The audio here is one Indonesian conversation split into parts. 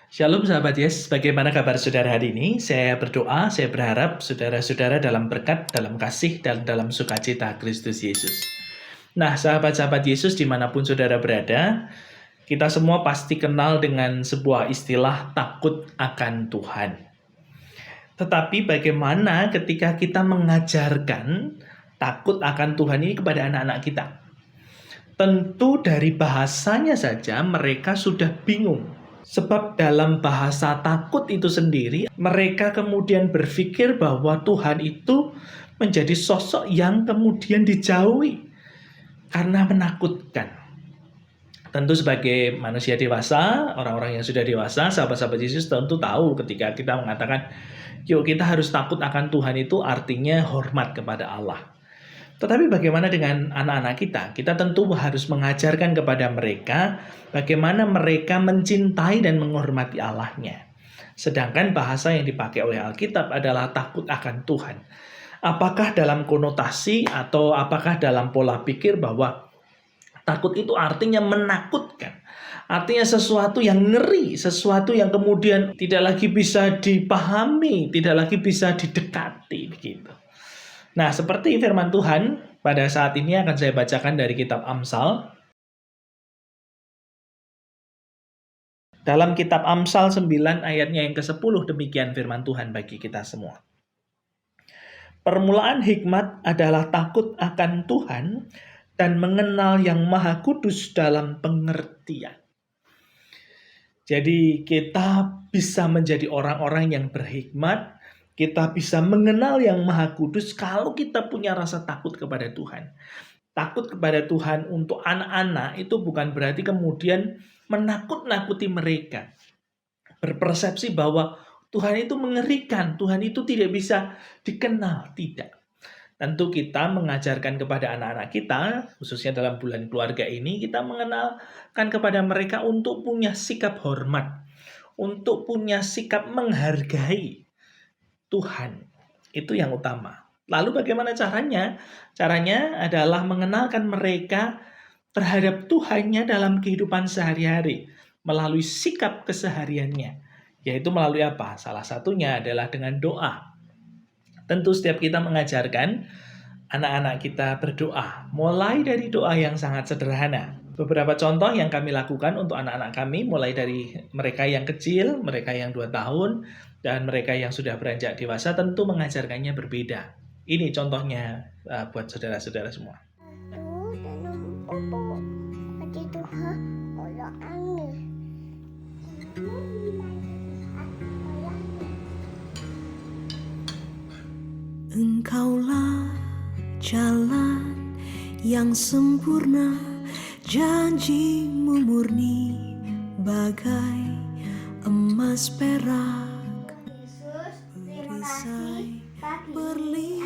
Shalom sahabat Yes, bagaimana kabar saudara hari ini? Saya berdoa, saya berharap saudara-saudara dalam berkat, dalam kasih, dan dalam sukacita Kristus Yesus. Nah sahabat-sahabat Yesus dimanapun saudara berada, kita semua pasti kenal dengan sebuah istilah takut akan Tuhan. Tetapi bagaimana ketika kita mengajarkan takut akan Tuhan ini kepada anak-anak kita? Tentu dari bahasanya saja mereka sudah bingung. Sebab dalam bahasa takut itu sendiri, mereka kemudian berpikir bahwa Tuhan itu menjadi sosok yang kemudian dijauhi karena menakutkan. Tentu sebagai manusia dewasa, orang-orang yang sudah dewasa, sahabat-sahabat Yesus tentu tahu ketika kita mengatakan, yuk kita harus takut akan Tuhan itu artinya hormat kepada Allah. Tetapi bagaimana dengan anak-anak kita? Kita tentu harus mengajarkan kepada mereka bagaimana mereka mencintai dan menghormati Allahnya. Sedangkan bahasa yang dipakai oleh Alkitab adalah takut akan Tuhan. Apakah dalam konotasi atau apakah dalam pola pikir bahwa takut itu artinya menakutkan? Artinya sesuatu yang ngeri, sesuatu yang kemudian tidak lagi bisa dipahami, tidak lagi bisa didekati begitu. Nah, seperti firman Tuhan, pada saat ini akan saya bacakan dari kitab Amsal. Dalam kitab Amsal 9 ayatnya yang ke-10, demikian firman Tuhan bagi kita semua. Permulaan hikmat adalah takut akan Tuhan dan mengenal yang Maha Kudus dalam pengertian. Jadi kita bisa menjadi orang-orang yang berhikmat, kita bisa mengenal yang Maha Kudus kalau kita punya rasa takut kepada Tuhan. Takut kepada Tuhan untuk anak-anak itu bukan berarti kemudian menakut-nakuti mereka. Berpersepsi bahwa Tuhan itu mengerikan, Tuhan itu tidak bisa dikenal, tidak. Tentu kita mengajarkan kepada anak-anak kita, khususnya dalam bulan keluarga ini, kita mengenalkan kepada mereka untuk punya sikap hormat, untuk punya sikap menghargai Tuhan. Itu yang utama. Lalu bagaimana caranya? Caranya adalah mengenalkan mereka terhadap Tuhannya dalam kehidupan sehari-hari. Melalui sikap kesehariannya. Yaitu melalui apa? Salah satunya adalah dengan doa. Tentu setiap kita mengajarkan anak-anak kita berdoa. Mulai dari doa yang sangat sederhana. Beberapa contoh yang kami lakukan untuk anak-anak kami, mulai dari mereka yang kecil, mereka yang 2 tahun, dan mereka yang sudah beranjak dewasa, tentu mengajarkannya berbeda. Ini contohnya buat saudara-saudara semua. Engkaulah jalan yang sempurna, janjimu murni bagai emas perak. Yesus, terima kasih pagi ini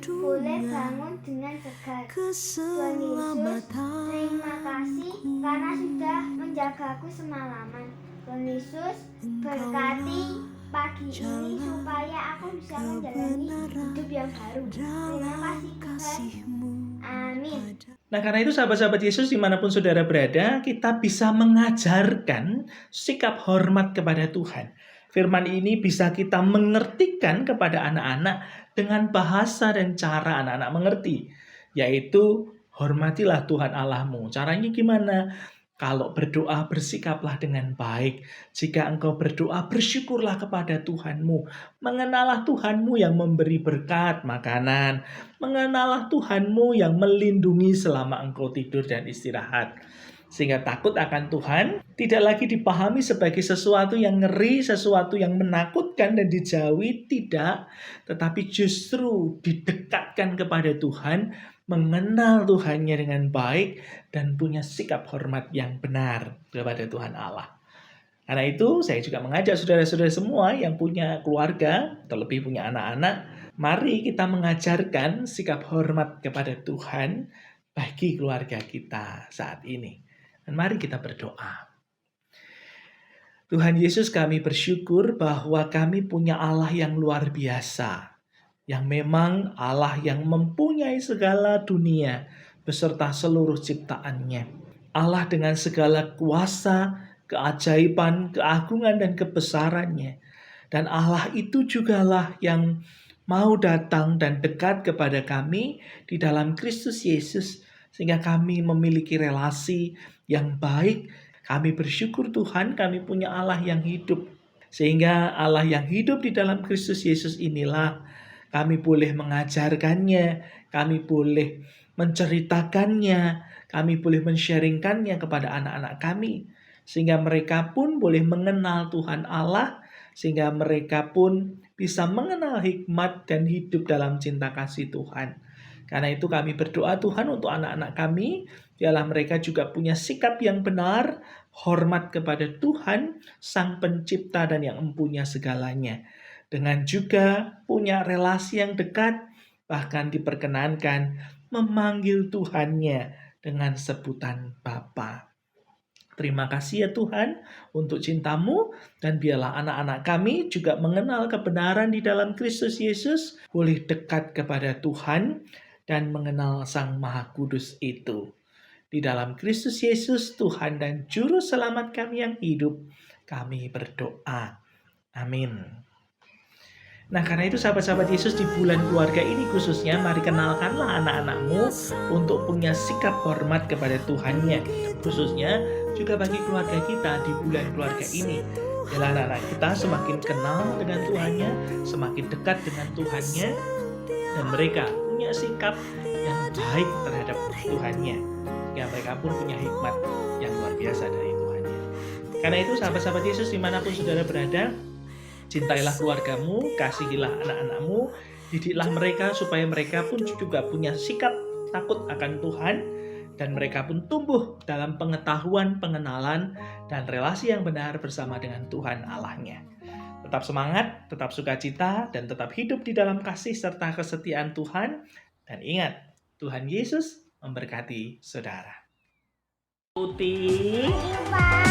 aku boleh bangun dengan segar. Tuhan Yesus, terima kasih karena sudah menjagaku semalaman. Tuhan Yesus, berkati pagi ini supaya aku bisa menjalani hidup yang baru. Terima kasih Tuhan. Amin. Nah karena itu sahabat-sahabat Yesus dimanapun saudara berada, kita bisa mengajarkan sikap hormat kepada Tuhan. Firman ini bisa kita mengertikan kepada anak-anak dengan bahasa dan cara anak-anak mengerti. Yaitu hormatilah Tuhan Allahmu. Caranya gimana? Kalau berdoa bersikaplah dengan baik. Jika engkau berdoa bersyukurlah kepada Tuhanmu. Mengenalah Tuhanmu yang memberi berkat makanan. Mengenalah Tuhanmu yang melindungi selama engkau tidur dan istirahat. Sehingga takut akan Tuhan tidak lagi dipahami sebagai sesuatu yang ngeri, sesuatu yang menakutkan dan dijauhi, tidak. Tetapi justru didekatkan kepada Tuhan, mengenal Tuhannya dengan baik, dan punya sikap hormat yang benar kepada Tuhan Allah. Karena itu saya juga mengajak saudara-saudara semua yang punya keluarga, terlebih punya anak-anak, mari kita mengajarkan sikap hormat kepada Tuhan bagi keluarga kita saat ini. Dan mari kita berdoa. Tuhan Yesus, kami bersyukur bahwa kami punya Allah yang luar biasa. Yang memang Allah yang mempunyai segala dunia beserta seluruh ciptaannya. Allah dengan segala kuasa keajaiban, keagungan, dan kebesaran-Nya. Dan Allah itu jugalah yang mau datang dan dekat kepada kami di dalam Kristus Yesus, sehingga kami memiliki relasi yang baik. Kami bersyukur Tuhan, kami punya Allah yang hidup. Sehingga Allah yang hidup di dalam Kristus Yesus inilah kami boleh mengajarkannya, kami boleh menceritakannya, kami boleh men-sharingkannya kepada anak-anak kami. Sehingga mereka pun boleh mengenal Tuhan Allah, sehingga mereka pun bisa mengenal hikmat dan hidup dalam cinta kasih Tuhan. Karena itu kami berdoa Tuhan untuk anak-anak kami, biarlah mereka juga punya sikap yang benar, hormat kepada Tuhan, Sang Pencipta dan yang mempunyai segalanya. Dengan juga punya relasi yang dekat, bahkan diperkenankan memanggil Tuhannya dengan sebutan Bapa. Terima kasih ya Tuhan untuk cinta-Mu, dan biarlah anak-anak kami juga mengenal kebenaran di dalam Kristus Yesus, boleh dekat kepada Tuhan dan mengenal Sang Maha Kudus itu. Di dalam Kristus Yesus, Tuhan dan Juru Selamat kami yang hidup, kami berdoa. Amin. Nah, karena itu sahabat-sahabat Yesus, di bulan keluarga ini khususnya, mari kenalkanlah anak-anakmu untuk punya sikap hormat kepada Tuhannya. Khususnya juga bagi keluarga kita di bulan keluarga ini. Biarlah anak-anak kita semakin kenal dengan Tuhannya, semakin dekat dengan Tuhannya, dan mereka punya sikap yang baik terhadap Tuhannya. Ya, mereka pun punya hikmat yang luar biasa dari Tuhannya. Karena itu sahabat-sahabat Yesus dimanapun saudara berada, cintailah keluargamu, kasihilah anak-anakmu, didiklah mereka supaya mereka pun juga punya sikap takut akan Tuhan, dan mereka pun tumbuh dalam pengetahuan, pengenalan, dan relasi yang benar bersama dengan Tuhan Allahnya. Tetap semangat, tetap sukacita, dan tetap hidup di dalam kasih serta kesetiaan Tuhan. Dan ingat, Tuhan Yesus memberkati saudara. Putih. Terima